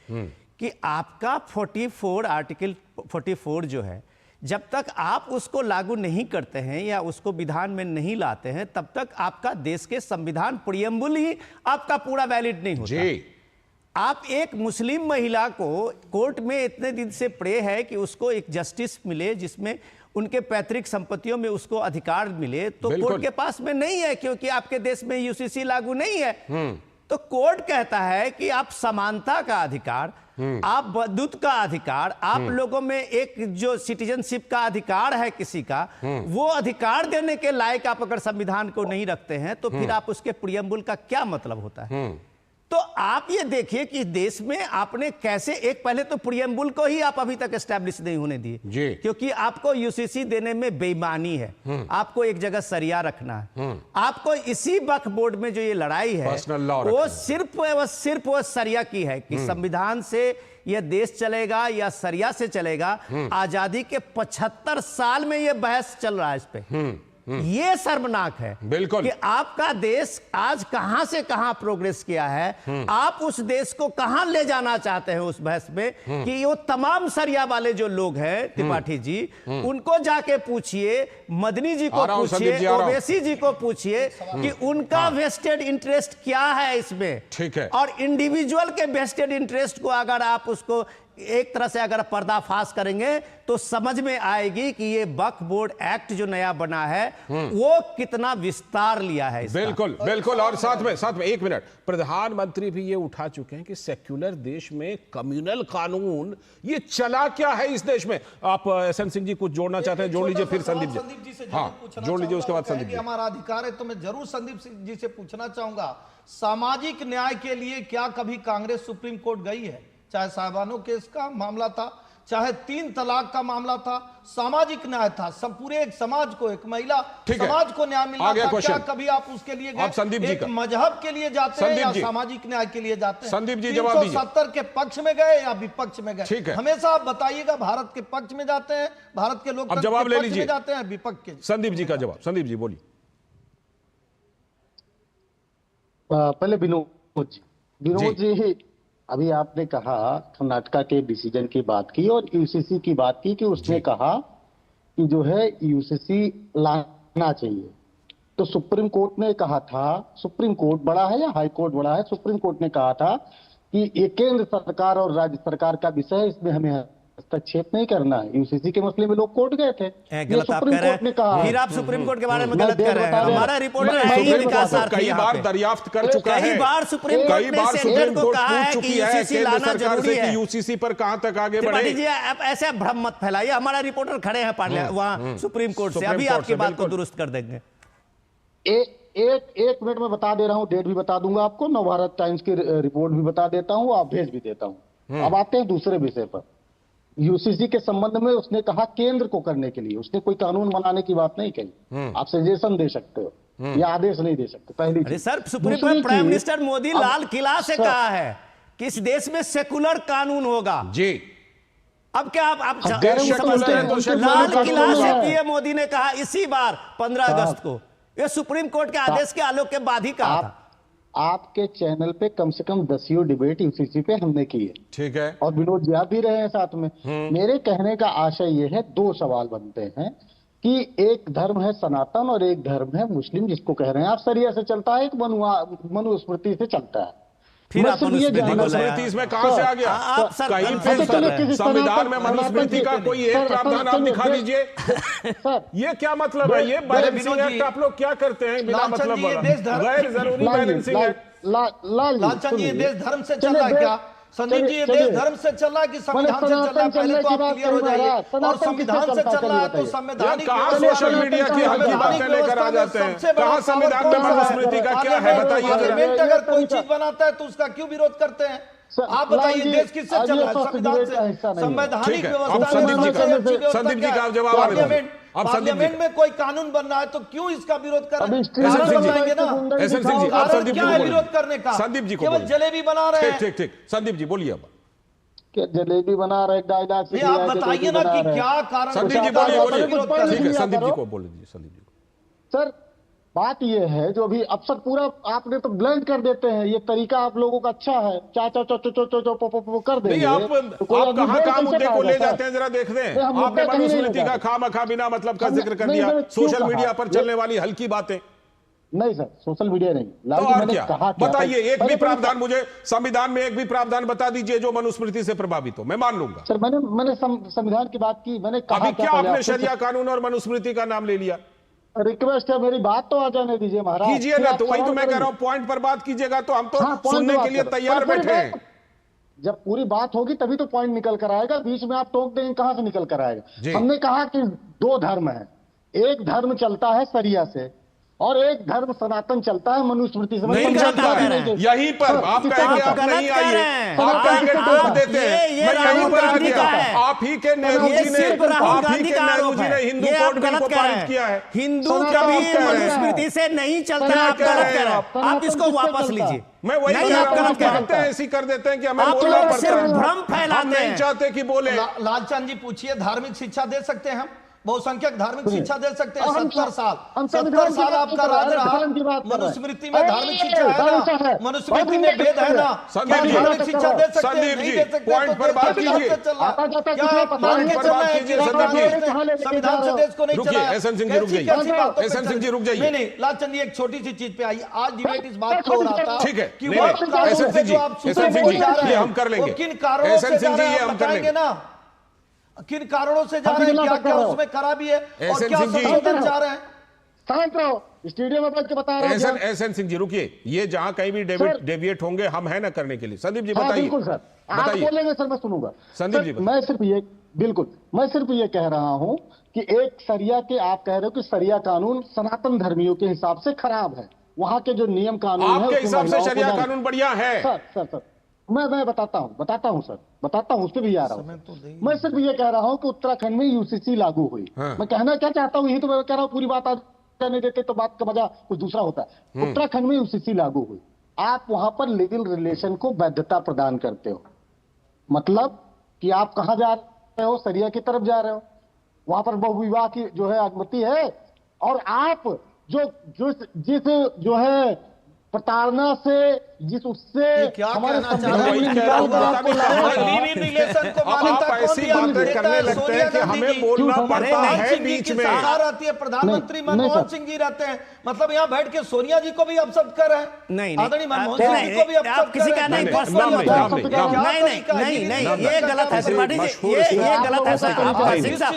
कि आपका 44 आर्टिकल 44 जो है, जब तक आप उसको लागू नहीं करते हैं या उसको विधान में नहीं लाते हैं तब तक आपका देश के संविधान प्रियम्बल ही आपका पूरा वैलिड नहीं होता। आप एक मुस्लिम महिला को कोर्ट में इतने दिन से प्रे है कि उसको एक जस्टिस मिले जिसमें उनके पैतृक संपत्तियों में उसको अधिकार मिले, तो कोर्ट के पास में नहीं है क्योंकि आपके देश में यूसीसी लागू नहीं है। तो कोर्ट कहता है कि आप समानता का अधिकार, आप बंधुत्व का अधिकार, आप लोगों में एक जो सिटीजनशिप का अधिकार है किसी का, वो अधिकार देने के लायक आप अगर संविधान को नहीं रखते हैं तो फिर आप उसके प्रियम्बल का क्या मतलब होता है। तो आप ये देखिए कि देश में आपने कैसे एक, पहले तो प्रियम्बल को ही आप अभी तक एस्टैब्लिश नहीं होने दिए क्योंकि आपको यूसीसी देने में बेईमानी है, आपको एक जगह सरिया रखना है। आपको इसी वक्फ बोर्ड में जो ये लड़ाई है वो सिर्फ वो सरिया की है कि संविधान से यह देश चलेगा या सरिया से चलेगा। आजादी के 75 साल में यह बहस चल रहा है इस पे। ये शर्मनाक है बिल्कुल कि आपका देश आज कहां से कहां प्रोग्रेस किया है। आप उस देश को कहां ले जाना चाहते हैं उस बहस में कि वो तमाम सरिया वाले जो लोग हैं, त्रिपाठी जी, उनको जाके पूछिए, मदनी जी को पूछिए, ओवैसी जी को पूछिए कि उनका वेस्टेड इंटरेस्ट क्या है इसमें। ठीक है। और इंडिविजुअल के वेस्टेड इंटरेस्ट को अगर आप उसको एक तरह से अगर पर्दाफाश करेंगे तो समझ में आएगी कि ये वक्फ बोर्ड एक्ट जो नया बना है वो कितना विस्तार लिया है इसका। बिल्कुल बिल्कुल। और साथ में एक मिनट, प्रधानमंत्री भी ये उठा चुके हैं कि सेक्युलर देश में कम्युनल कानून ये चला क्या है इस देश में। आप एसएन सिंह जी कुछ जोड़ना चाहते हैं, जोड़ लीजिए, फिर संदीप जी से जोड़ लीजिए, उसके बाद संदीप जी। हमारा अधिकार है तो मैं जरूर संदीप सिंह जी से पूछना चाहूंगा, सामाजिक न्याय के लिए क्या कभी कांग्रेस सुप्रीम कोर्ट गई है? चाहे साहबानो केस का मामला था, चाहे 3 तलाक का मामला था, सामाजिक न्याय था, सब पूरे एक समाज को, एक महिला समाज को न्याय मिलना था। क्या कभी आप उसके लिए गए? एक मजहब के लिए जाते हैं या सामाजिक न्याय के लिए जाते हैं? संदीप जी जवाब दीजिए। 370 के पक्ष में गए या विपक्ष में गए? हमेशा आप बताइएगा, भारत के पक्ष में जाते हैं, भारत के लोग जवाब ले लीजिए, जाते हैं विपक्ष के? संदीप जी का जवाब, संदीप जी बोलिए। पहले विनोद जी, अभी आपने कहा कर्नाटका के डिसीजन की बात की और यूसीसी की बात की कि उसने कहा कि जो है यूसीसी लाना चाहिए। तो सुप्रीम कोर्ट ने कहा था, सुप्रीम कोर्ट बड़ा है या हाई कोर्ट बड़ा है, सुप्रीम कोर्ट ने कहा था कि ये केंद्र सरकार और राज्य सरकार का विषय है, इसमें हमें हस्तक्षेप नहीं करना है। यूसीसी के मसले में लोग कोर्ट गए थे, ये गलत आप सुप्रीम कह रहे कोर्ट ने हैं, कहा। फिर आप सुप्रीम कोर्ट के बारे में मैं गलत डेट कर रहे हैं। बता रहा हमारा हूं। रिपोर्टर मैं है ही डेट विकास बता रहा हूं। सारथी कई यहाँ बार पे। दरियाफ्त कर चुका है, कई बार सुप्रीम कई कोर्ट ने बार सेंटर सुप्रीम को कोर्ट कहा है पूछ कि चुकी है यूसीसी केंद्र लाना सरकार जरूरी से कि है। यूसीसी पर कहां तक आगे बढ़े। त्रिपाठी जी आप ऐसे भ्रम मत फैलाइए, हमारा रिपोर्टर खड़े हैं पार्लियामेंट वहाँ सुप्रीम कोर्ट से, सुप्रीम अभी कोर्ट आपकी से, बात को बिल्कुल। दुरुस्त कर देंगे। एक मिनट में बता दे रहा हूँ, डेट भी बता दूंगा आपको, नवभारत टाइम्स की रिपोर्ट भी बता देता हूँ, आप भेज भी देता हूँ। अब आते हैं दूसरे विषय पर। यूसीसी के संबंध में उसने कहा केंद्र को करने के लिए, उसने कोई कानून बनाने की बात नहीं कही। आप सजेशन दे सकते हो या आदेश नहीं दे सकते, पहली अरे चीज। सर, सुप्रीम दूसरी कोर्ट प्राइम चीज, मिनिस्टर मोदी अब- लाल किला से सर, कहा है कि इस देश में सेकुलर कानून होगा। जी, अब क्या आप देश समझते सेकुलर है तो हैं? सेकुलर लाल कानून किला से है। पीएम मोदी ने कहा इसी बार 15 अगस्त को, ये सुप्रीम कोर्ट के आदेश के आलोक के बाद ही कहा था। आपके चैनल पे कम से कम 10 डिबेट यूसीसी पे हमने की है, ठीक है। और विनोद जी आप भी रहे हैं साथ में। मेरे कहने का आशय ये है, दो सवाल बनते हैं कि एक धर्म है सनातन और एक धर्म है मुस्लिम, जिसको कह रहे हैं आप सरिया से चलता है, एक मनुस्मृति से चलता है। फिर मैं आप सिर्फ ये मनुस्मृति जानना को लाया। मनुस्मृति इसमें कहां से आ गया? आप सर कहीं कंफ्यूज पे कर रहे हैं। संविधान में मनुस्मृति का कोई एक प्रावधान आप दिखा दीजिए। सर ये क्या मतलब है? ये बैलेंसिंग विनोद एक्ट जी, आप लोग क्या करते हैं बिना लालचंद मतलब जी, ये वाला? देश धर्म- गैर जरूरी बैलेंसिंग एक्ट। लालचंद जी, ये देश धर्म से चल रहा है क्या? संदीप जी, ये देश धर्म से चल रहा है कि संविधान से चल रहा है? पहले तो आप क्लियर हो जाइए। और संविधान से चल रहा है तो संवैधानिक कहां व्यवस्था सोशल में- मीडिया की हल्की बातें संवैधानिक लेकर आ व्यवस्था में जाते हैं? सबसे बड़ा कहां संविधान में पावर कौन सा मनुस्मृति का क्या है? बताइए जरा। पार्लियामेंट अगर कोई चीज बनाता है तो उसका क्यों विरोध करते हैं? आप बताइए, देश किससे चल रहा है? संविधान से। संवैधानिक ठीक है, व्यवस्था अब संदीप जी का- में सबसे अच्छी व्यवस्था संदीप जी क्या का है? आप जवाब आने दीजिए। पार्लियामेंट अब संदीप जी पार्लियामेंट में कोई कानून बन रहा है तो क्यों इसका विरोध कर रहे हैं? एसएन कारण सिंह जी, बताएंगे ना। एसएन सिंह जी, आप कारण संदीप जी क्या को है बोलिए। विरोध करने का? संदीप जी को केवल बोलिए। जलेबी बना रहे हैं। ठीक, संदीप जी बोलिए अब। कि जलेबी बना रहे डायलॉग से, आप बताइए ना कि क्या कारण संदीप जी होता है बोलिए, विरोध बोलिए। करने ठीक है, का? संदीप जी को बोल दीजिए। संदीप जी को। सर बात ये है, जो अभी अब सर पूरा आपने तो ब्लेंड कर देते हैं, ये तरीका आप लोगों का अच्छा है, चा चा चा चा चा चा कर देंगे। नहीं, आप तो कोई कहां आदमी कहां मुद्दे को ले कैसे जाते हैं जरा देख दें। नहीं, हम आपने मुद्दा कहीं नहीं मनुस्मृति ले का जाते। खामखा बिना मतलब का हमने- जिक्र कर नहीं, दिया, मैंने क्यों सोशल कहा? मीडिया पर चलने वाली हल्की बातें। नहीं सर, सोशल मीडिया नहीं। तो लाल जी, और मैंने क्या? कहा क्या? बताइए, एक मैंने भी प्रावधान मुझे संविधान में एक भी प्रावधान बता दीजिए जो मनुस्मृति से प्रभावित हो, मैं मान लूंगा। सर मैंने संविधान की बात की, मैंने कहा अभी क्या पहले आपने आपसे? शरिया कानून और मनुस्मृति का नाम ले लिया? रिक्वेस्ट है, मेरी बात तो आ जाने दीजिए महाराज। कीजिए फिर ना, आप तो वही तो सवाल मैं कह रहा करेंगे। हूं, पॉइंट पर बात कीजिएगा तो हम तो हाँ, point सुनने पे के बात लिए करो। तैयार पर पूरी बैठे हैं। बात- जब पूरी बात होगी तभी तो पॉइंट निकल कर आएगा, बीच में आप टोक देंगे, कहां से निकल कर जी। आएगा? हमने कहा कि दो धर्म है, एक धर्म चलता है सरिया से और एक धर्म सनातन चलता है मनुस्मृति से। नहीं मतलब चलता समझा है, नहीं। यहीं पर सर, आप कितना कहेंगे आप आप नहीं गलत कह आइए, रहे हैं। आप कहेंगे टोक देते हैं। ये मैं यहीं राहुल पर आ गांधी गया। का है। आप ही के नेहरू ये जी ने सिर्फ राहुल आप ही गांधी के का नेहरू आरोप जी ने है। हिंदू ये आप कोड बिल गलत को कह रहे पारित किया है। हैं। हिंदू सनातन कभी कह रहे हैं। मनुस्मृति से नहीं चलता है, आप कह गलत रहे कह हैं रहे हैं। आप। आप इसको सनातन वापस किससे लीजिए। मैं वही नहीं, कह आप रहा हूं, गलत आप कह रहे कहते हैं हैं। ऐसी कर देते हैं कि हमें आप बोलना लोग पड़ता सिर्फ है। भ्रम हम फैलाते नहीं हैं। चाहते कि बोले। लालचंद जी पूछिए, धार्मिक शिक्षा दे सकते हैं हम? बहुसंख्यक धार्मिक शिक्षा दे सकते हैं? हम 70 साल हम 70 संविधान की साल बात आपका कर रहे हैं, राज रहा। धर्म की बात कर रहे हैं। मनुस्मृति में धार्मिक शिक्षा है धर्म से ना? है। मनुस्मृति में भेद है ना? संदीप क्या जी, धार्मिक शिक्षा दे सकते हैं? संदीप नहीं जी, दे सकते पॉइंट तो पर बात देश किससे कीजिए। चल रहा है? आता जाता क्या किसी आप को पता मान नहीं के है, चल रहे बात हैं कीजिए, कि संदीप जी। संविधान से- संविधान से देश को नहीं रुकिए, चला है? एसएन सिंह जी, रुक कैसी- जाइए। कैसी बातों पे एसएन चल- सिंह जी, रुक जाइए। नहीं, लालचंद जी एक छोटी सी चीज पे आइए। आज डिबेट इस बात पे हो रहा था ठीक है, कि नहीं, वो नहीं, कानून एसएन पे सिंह जी, जो आप एसएन सुप्रीम सिंह कोर्ट जी, जा रहे ये हैं, हम कर लेंगे। वो किन कारणों एसएन से सिंह जा जी, रहे ये हैं हम आप कर बताएंगे लेंगे। ना? किन कारणों से जा हम रहे हैं, बिना क्या क्या टक्कर उसमें खराबी है और एसएन क्या सिंह जी। संशोधन चाह रहे हैं? शांत रहो, स्टेडियम में बैठ के बता रहे हैं। एसएन सिंह जी, रुकिए, ये जहां कहीं भी सर। डेविएट होंगे हम है ना करने के लिए। संदीप जी हाँ, बताइए। बिल्कुल सर, आप बताइए। बोलेंगे सर, मैं सुनूंगा। संदीप सर, जी, मैं सिर्फ ये कह रहा हूं कि एक सरिया के, आप कह रहे हो कि सरिया कानून सनातन धर्मियों के हिसाब से खराब है, वहां के जो नियम कानून है आपके उसमें हिसाब से महिलाओं को शरिया जान- कानून बढ़िया है। सर मैं बताता हूं सर, बताता हूं, उस पर भी आ रहा हूं। मैं सिर्फ ये कह रहा हूं कि उत्तराखंड में यूसीसी लागू हुई। हाँ। मैं कहना क्या चाहता हूं, यही तो मैं कह रहा हूं, पूरी बात नहीं देते तो बात का मजा कुछ दूसरा होता है। उत्तराखंड में यूसीसी लागू हुई, आप वहां पर लिविंग रिलेशन को वैधता प्रदान करते हो, मतलब कि आप कहां जा रहे हो, सरिया की तरफ जा रहे हो, वहां पर बहुविवाह की जो है अनुमति है, और आप जो जिस जो है प्रताड़ना से जिस उससे क्या हमारे कहना चाह संविधान रहे में हैं? निकाल कर आपको लिव इन रिलेशन को मान्यता आप कौन ऐसी दिया? बातें देता करने है लगते सोनिया हैं कि गांधी हमें जी। बोलना क्यों? पड़ता मनमोहन है सिंह जी बीच की में। सरकार आती है, प्रधानमंत्री मनमोहन सिंह जी रहते हैं, मतलब यहाँ बैठ के सोनिया जी को भी अपशब्द कर रहे हैं। नहीं आदरणीय मनमोहन नहीं, सिंह जी को भी आप अपशब्द किसी कर का रहे हैं। नहीं नहीं, ये गलत है त्रिपाठी जी, ये गलत है सर। आप सिंह साहब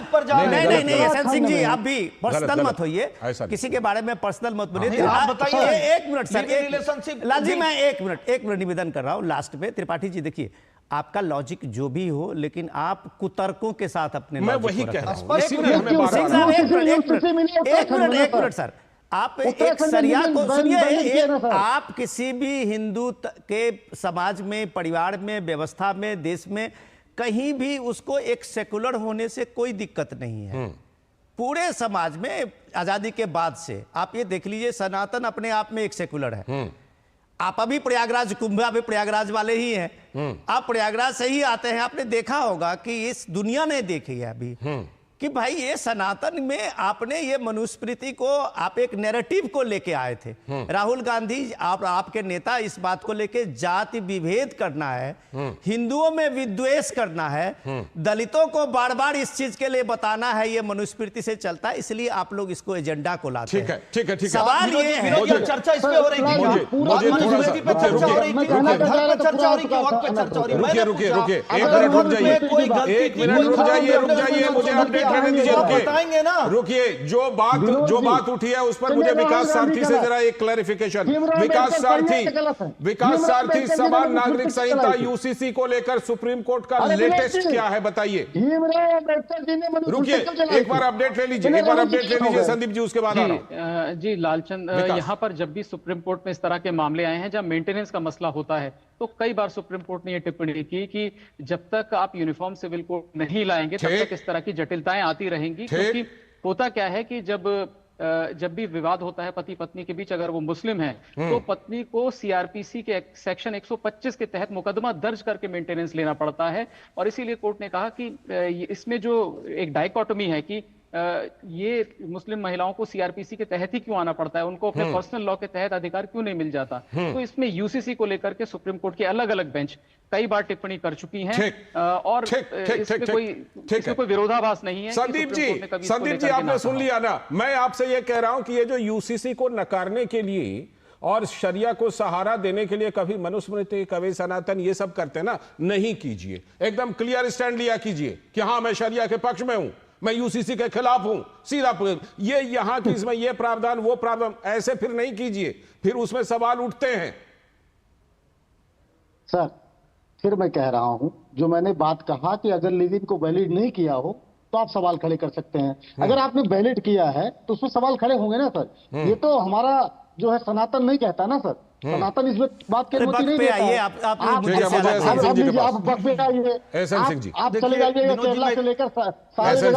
नहीं, एसएन सिंह जी, आप भी पर्सनल मत होइए, किसी के बारे में पर्सनल मत बोलिए। आप बताइए, एक minute sir, relationship Lal ji मैं एक मिनट निवेदन कर रहा हूं लास्ट में। त्रिपाठी जी देखिए, आपका लॉजिक जो भी हो, लेकिन आप कुतर्कों के साथ अपने मैं लॉजिक वही को कह रख रहा रहे हूं, हैं। इसीलिए हमें बार-बार एक मिनट सर, आप एक सरिया को सुनिए, आप किसी भी हिंदू के समाज में, परिवार में, व्यवस्था में, देश में कहीं भी उसको एक सेकुलर होने से कोई दिक्कत नहीं है। पूरे समाज में आजादी के बाद से आप ये देख लीजिए, सनातन अपने आप में एक सेकुलर है। आप अभी प्रयागराज, कुंभ अभी प्रयागराज वाले ही हैं, आप प्रयागराज से ही आते हैं। आपने देखा होगा कि इस दुनिया ने देखी है अभी कि भाई ये सनातन में आपने ये मनुस्मृति को, आप एक नैरेटिव को लेके आए थे। राहुल गांधी, आपके नेता इस बात को लेके जाति विभेद करना है, हिंदुओं में विद्वेष करना है, दलितों को बार बार इस चीज के लिए बताना है, ये मनुस्मृति से चलता है, इसलिए आप लोग इसको एजेंडा को लाते हैं। ठीक है। सवाल ये है, चर्चा इस पे हो रही थी, मनुस्मृति पे चर्चा हो रही थी, धर्म पे चर्चा हो रही थी, वक्त पे चर्चा हो रही है। रुकिए, एक मिनट रुक जाइए, मुझे अपडेट रहने दीजिए, बताएंगे ना। रुकिए, जो बात उठी है उस पर मुझे विकास सारथी से जरा एक क्लैरिफिकेशन। विकास सारथी, समान नागरिक संहिता यूसीसी को लेकर सुप्रीम कोर्ट का लेटेस्ट क्या है, बताइए। रुकिए, एक बार अपडेट ले लीजिए, संदीप जी, उसके बाद आ रहा हूं। जी लालचंद, यहाँ पर जब भी सुप्रीम कोर्ट में इस तरह के मामले आए हैं, जब मेंटेनेंस का मसला होता है, तो कई बार सुप्रीम कोर्ट ने यह टिप्पणी की कि जब तक आप यूनिफॉर्म सिविल कोड नहीं लाएंगे तब तक इस तरह की जटिलताएं आती रहेंगी। क्योंकि होता क्या है कि जब भी विवाद होता है पति पत्नी के बीच, अगर वो मुस्लिम है तो पत्नी को सीआरपीसी के सेक्शन 125 के तहत मुकदमा दर्ज करके मेंटेनेंस लेना पड़ता है। और इसीलिए कोर्ट ने कहा कि इसमें जो एक डाइकोटोमी है कि ये मुस्लिम महिलाओं को सीआरपीसी के तहत ही क्यों आना पड़ता है, उनको अपने पर्सनल लॉ के तहत अधिकार क्यों नहीं मिल जाता। तो इसमें यूसीसी को लेकर के सुप्रीम कोर्ट के अलग अलग बेंच कई बार टिप्पणी कर चुकी हैं, और इसमें कोई विरोधाभास नहीं है। संदीप जी, आपने सुन लिया ना, मैं आपसे यह कह रहा हूं कि ये जो यूसीसी को नकारने के लिए और शरिया को सहारा देने के लिए कभी मनुस्मृति, कभी सनातन, ये सब करते ना, नहीं कीजिए। एकदम क्लियर स्टैंड लिया कीजिए कि हाँ, मैं शरिया के पक्ष में हूं, मैं यूसीसी के खिलाफ हूं, सीधा ये यहां की इसमें ये प्रावधान, वो प्रावधान, ऐसे फिर नहीं कीजिए, फिर उसमें सवाल उठते हैं। सर, फिर मैं कह रहा हूं, जो मैंने बात कहा कि अगर लिव इन को वैलिड नहीं किया हो तो आप सवाल खड़े कर सकते हैं। अगर आपने वैलिड किया है तो उसमें सवाल खड़े होंगे ना सर। ये तो हमारा जो है सनातन नहीं कहता ना सर, सनातन इसमें बात की अनुमति नहीं देता है। आप चले जाइए केरला से लेकर एसएन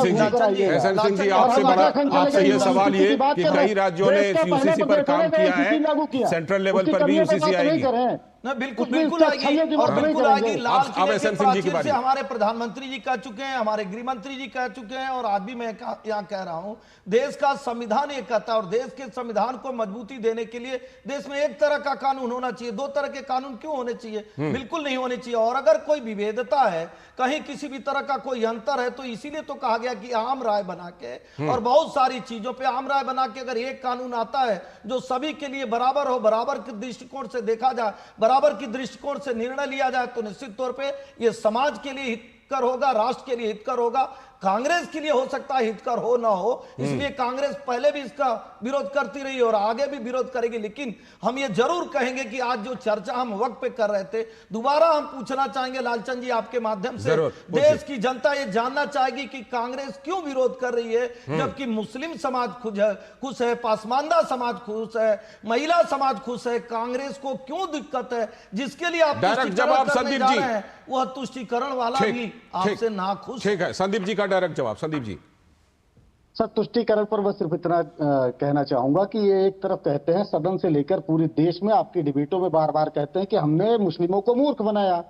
सिंह जी, आपसे ये सवाल ये कि कई राज्यों ने यूसीसी पर काम किया है, सेंट्रल लेवल पर भी यूसीसी आएगी ना, बिल्कुल आएगी, और बिल्कुल आएगी। लाल किले के प्राचीर से हमारे प्रधानमंत्री जी कह चुके हैं, हमारे गृह मंत्री जी कह चुके हैं, और आज भी मैं यहाँ कह रहा हूँ, देश का संविधान ये कहता है, और देश के संविधान को मजबूती देने के लिए देश में एक तरह का कानून होना चाहिए। दो तरह के कानून क्यों होने चाहिए? बिल्कुल नहीं होने चाहिए। और अगर कोई विभेदता है, कहीं किसी भी तरह का कोई अंतर है, तो इसीलिए तो कहा गया कि आम राय बना के, और बहुत सारी चीजों पे आम राय बना के अगर एक कानून आता है जो सभी के लिए बराबर हो, बराबर के दृष्टिकोण से देखा जाए, बराबर की दृष्टिकोण से निर्णय लिया जाए, तो निश्चित तौर पे ये समाज के लिए हितकर होगा, राष्ट्र के लिए हितकर होगा। कांग्रेस के लिए हो सकता है हितकर हो ना हो, इसलिए कांग्रेस पहले भी इसका विरोध करती रही और आगे भी विरोध करेगी। लेकिन हम ये जरूर कहेंगे कि आज जो चर्चा हम वक्त पे कर रहे थे, दोबारा हम पूछना चाहेंगे लालचंद जी आपके माध्यम से, देश की जनता ये जानना चाहेगी कि कांग्रेस क्यों विरोध कर रही है, जबकि मुस्लिम समाज खुश है, पासमानदा समाज खुश है, महिला समाज खुश है। कांग्रेस को क्यों दिक्कत है? जिसके लिए आप जवाब संदीप जी, वह तुष्टिकरण वाला भी आपसे नाखुश। ठीक है, संदीप जी का डायरेक्ट जवाब। संदीप जी। सर, तुष्टिकरण पर मैं सिर्फ इतना कहना चाहूंगा कि ये एक तरफ कहते हैं, सदन से लेकर पूरे देश में आपकी डिबेटों में बार बार कहते हैं कि हमने मुस्लिमों को मूर्ख बनाया,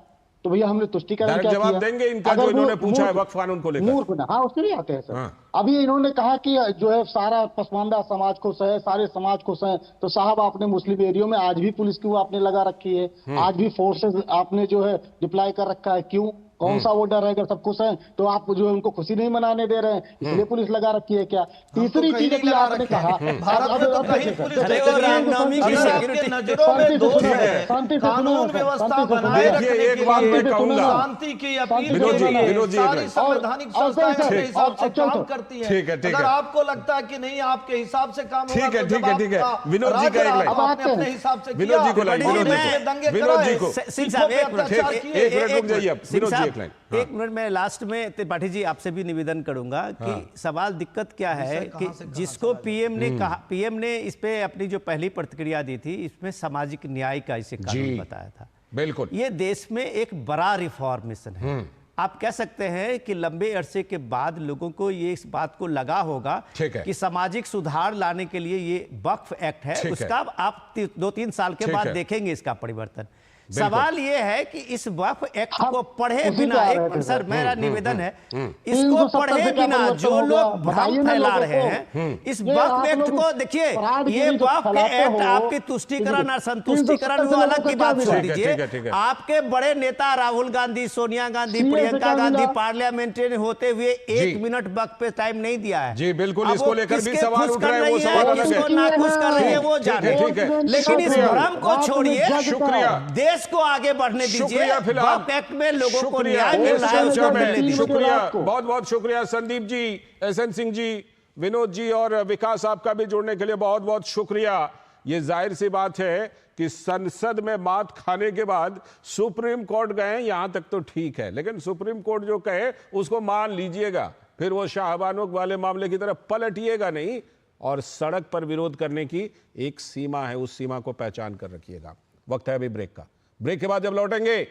तो भैया हमने तुष्टिकरण डायरेक्ट क्या जवाब किया? देंगे इनका अगर जो इन्होंने वो पूछा है मूर्ख- वक्फ कानून को लेकर। मूर्ख ना, हाँ उसके लिए आते हैं सर। हाँ। अभी इन्होंने कहा कि जो है सारा पसमानदा समाज खुश है, सारे समाज खुश हैं, तो साहब आपने मुस्लिम एरियो में आज भी पुलिस क्यों आपने लगा रखी है? आज भी फोर्सेस आपने जो है डिप्लॉय कर रखा है, क्यों? कौन सा वो डर है? अगर सब खुश हैं तो आप जो है उनको खुशी नहीं मनाने दे रहे हैं, इसलिए पुलिस लगा रखी है क्या? तीसरी कहीं चीज नहीं अभी लगा आपने रखे कहा, हैं। भारत में तो कहीं पुलिस अरे नहीं वो लगी है। रामनवमी की अगर सिक्योरिटी- आपके नजरों में दोष है, शांति से सुनो, कानून व्यवस्था शांति से बनाए सुनो। रखने देखिए, के एक बात मैं लिए कहूंगा। शांति की अपील विनोद के जी, लिए विनोद जी, एक सारी मिनट। संवैधानिक और संस्थाएं सर, अपने हिसाब से चल, काम चल। करती हैं। ठीक है, ठीक अगर है। आपको लगता है कि नहीं आपके हिसाब से काम होगा, ठीक है, तो ठीक है, जब ठीक है। आपका विनोद जी का एक लाइन। आपने अपने हिसाब से विनोद जी को किया, लाइन, और विनोद जी इसमें को। दंगे विनोद जी कराए, को। सिंह सिखों साहब पे एक मिनट, अत्याचार एक किए। मिनट रुक जाइए आप। सिंह विनोद जी साहब, एक लाइन। एक मिनट मैं लास्ट में त्रिपाठी जी आपसे भी निवेदन करूंगा कि सवाल दिक्कत क्या है कि जिसको पीएम ने कहा, पीएम ने इस पे अपनी जो पहली प्रतिक्रिया दी थी, इसमें सामाजिक न्याय का इसे कानून बताया था। बिल्कुल। ये देश में एक बड़ा रिफॉर्मेशन है। आप कह सकते हैं कि लंबे अरसे के बाद लोगों को ये इस बात को लगा होगा ठीक है। कि सामाजिक सुधार लाने के लिए ये वक्फ एक्ट है, ठीक है। उसका आप 2-3 साल के ठीक बाद है। देखेंगे इसका परिवर्तन। सवाल ये है कि इस वक्फ एक्ट को पढ़े उसी पे बिना, आ एक रहे मिनट थे सर, मेरा निवेदन है, 370 इसको से पढ़े क्या बिना परिवर्तन जो हो गया? लोग बताइए भ्रम ना फैला लोगों रहे को। हैं इस ये वक्फ आप एक्ट लोग को, देखिए फ्रॉड ये गिरी जो वक्फ फैलाते एक्ट हो, आपकी तुष्टिकरण और संतुष्टिकरण 370 वो अलग लोगों की को बात क्या छोड़ मिला? ठीक है, दीजिए। ठीक है। आपके बड़े नेता राहुल गांधी, सोनिया गांधी, CA से प्रियंका क्या गांधी मिला? पार्लियामेंटेरियन होते हुए 1 मिनट वक्त पे टाइम नहीं दिया है। जी, बिल्कुल, अब इसको वो लेकर भी किसके सवाल खुश उठ कर रहे हैं, वो रही है, सवाल अलग है। किसको नाखुश कर रही है वो ठीक है, जाने। ठीक है। लेकिन इस शुक्रिया। भ्रम को छोड़िए, शुक्रिया। देश को आगे बढ़ने दीजिए। शुक्रिया फिलहाल। वक्फ एक्ट में लोगों को शुक्रिया न्याय मिल इस रहा है, चर्चा उसको में। मिलने दीजिए। शुक्रिया, रात को। बहुत बहुत शुक्रिया संदीप जी, एसएन सिंह जी, विनोद जी और विकास आपका भी जुड़ने के लिए बहुत बहुत शुक्रिया। ये जाहिर सी बात है कि संसद में मात खाने के बाद सुप्रीम कोर्ट गए, यहां तक तो ठीक है, लेकिन सुप्रीम कोर्ट जो कहे उसको मान लीजिएगा, फिर वो शाहबानो वाले मामले की तरफ पलटिएगा नहीं, और सड़क पर विरोध करने की एक सीमा है, उस सीमा को पहचान कर रखिएगा। वक्त है अभी ब्रेक का। ब्रेक के बाद जब लौटेंगे